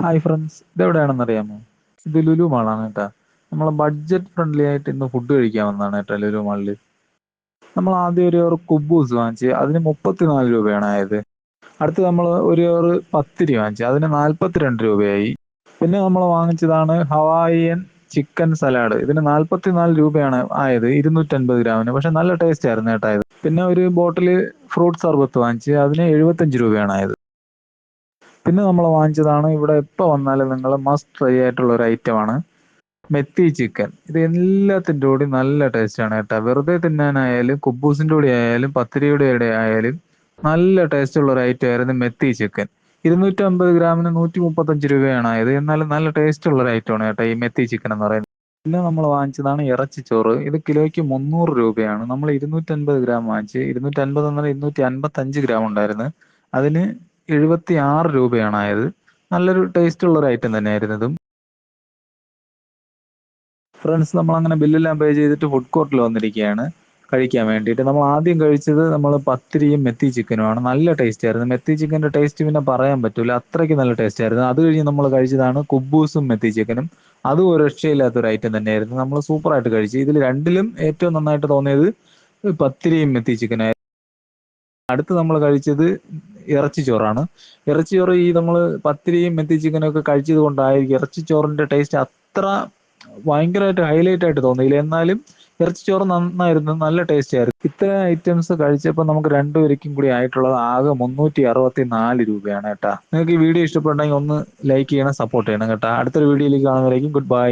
Hi friends, ഇതെവിടെയാണെന്ന് അറിയാമോ? ഇത് ലുലു മാളാണ് കേട്ടാ. നമ്മളെ ബഡ്ജറ്റ് ഫ്രണ്ട്ലി ആയിട്ട് ഇന്ന് ഫുഡ് കഴിക്കാൻ വന്നതാണ് കേട്ടോ ലുലു മാളില്. നമ്മൾ ആദ്യം ഒരു കുബൂസ് വാങ്ങിച്ച് അതിന് 34 രൂപയാണ് ആയത്. അടുത്ത് നമ്മൾ ഒരു പത്തിരി വാങ്ങിച്ച് അതിന് 42 രൂപയായി. പിന്നെ നമ്മൾ വാങ്ങിച്ചതാണ് ഹവായിയൻ ചിക്കൻ സലാഡ്. ഇതിന് 44 രൂപയാണ് ആയത് 250 ഗ്രാമിന്. പക്ഷെ നല്ല ടേസ്റ്റ് ആയിരുന്നു കേട്ടാ ഇത്. പിന്നെ ഒരു ബോട്ടില് ഫ്രൂട്ട് സർബത്ത് വാങ്ങിച്ച് അതിന് 75 രൂപയാണ് ആയത്. പിന്നെ നമ്മൾ വാങ്ങിച്ചതാണ് ഇവിടെ എപ്പോൾ വന്നാലും നിങ്ങൾ മസ്റ്റ് ട്രൈ ആയിട്ടുള്ള ഒരു ഐറ്റമാണ് മെത്തി ചിക്കൻ. ഇത് എല്ലാത്തിൻ്റെ കൂടി നല്ല ടേസ്റ്റാണ് കേട്ടോ. വെറുതെ തിന്നാനായാലും കുബൂസിൻ്റെ കൂടെ ആയാലും പത്തിരിയുടെ കൂടെ ആയാലും നല്ല ടേസ്റ്റുള്ള ഒരു ഐറ്റം ആയിരുന്നു മെത്തി ചിക്കൻ. 250 ഗ്രാമിന് 135 രൂപയാണ് ആയത്. എന്നാലും നല്ല ടേസ്റ്റുള്ള ഒരു ഐറ്റമാണ് കേട്ടോ ഈ മെത്തി ചിക്കൻ എന്ന് പറയുന്നത്. പിന്നെ നമ്മൾ വാങ്ങിച്ചതാണ് ഇറച്ചിച്ചോറ്. ഇത് കിലോയ്ക്ക് 300 രൂപയാണ്. നമ്മൾ 250 ഗ്രാം വാങ്ങിച്ച് 250 എന്നാൽ 255 ഗ്രാം ഉണ്ടായിരുന്നു. അതിന് 76 രൂപയാണ് ആയത്. നല്ലൊരു ടേസ്റ്റ് ഉള്ള ഒരു ഐറ്റം തന്നെയായിരുന്നു ഇതും. ഫ്രണ്ട്സ്, നമ്മളങ്ങനെ ബില്ലെല്ലാം പേ ചെയ്തിട്ട് ഫുഡ് കോർട്ടിൽ വന്നിരിക്കുകയാണ് കഴിക്കാൻ വേണ്ടിയിട്ട്. നമ്മൾ ആദ്യം കഴിച്ചത് നമ്മൾ പത്തിരിയും മെത്തി ചിക്കനുമാണ്. നല്ല ടേസ്റ്റ് ആയിരുന്നു. മെത്തി ചിക്കൻ്റെ ടേസ്റ്റ് പിന്നെ പറയാൻ പറ്റില്ല, അത്രയ്ക്ക് നല്ല ടേസ്റ്റ് ആയിരുന്നു. അത് കഴിഞ്ഞ് നമ്മൾ കഴിച്ചതാണ് കുബൂസും മെത്തി ചിക്കനും. അതും ഒരു രക്ഷയില്ലാത്തൊരു ഐറ്റം തന്നെയായിരുന്നു. നമ്മൾ സൂപ്പറായിട്ട് കഴിച്ചു. ഇതിൽ രണ്ടിലും ഏറ്റവും നന്നായിട്ട് തോന്നിയത് പത്തിരിയും മെത്തി ചിക്കനായിരുന്നു. അടുത്ത് നമ്മൾ കഴിച്ചത് ഇറച്ചിച്ചോറാണ്. ഇറച്ചിച്ചോറ് ഈ നമ്മൾ പത്തിരിയും മെത്തി ചിക്കനും ഒക്കെ കഴിച്ചത് കൊണ്ടായിരിക്കും ഇറച്ചിച്ചോറിന്റെ ടേസ്റ്റ് അത്ര ഭയങ്കരമായിട്ട് ഹൈലൈറ്റ് ആയിട്ട് തോന്നിയില്ല. എന്നാലും ഇറച്ചിച്ചോറ് നന്നായിരുന്നു, നല്ല ടേസ്റ്റ് ആയിരുന്നു. ഇത്രയും ഐറ്റംസ് കഴിച്ചപ്പോൾ നമുക്ക് രണ്ടുപേർക്കും കൂടി ആയിട്ടുള്ളത് ആകെ 364 രൂപയാണ് കേട്ടാ. നിങ്ങൾക്ക് ഈ വീഡിയോ ഇഷ്ടപ്പെട്ടെങ്കിൽ ഒന്ന് ലൈക്ക് ചെയ്യണം, സപ്പോർട്ട് ചെയ്യണം കേട്ടാ. അടുത്തൊരു വീഡിയോയിലേക്ക് കാണുന്നവരേക്കും ഗുഡ് ബൈ.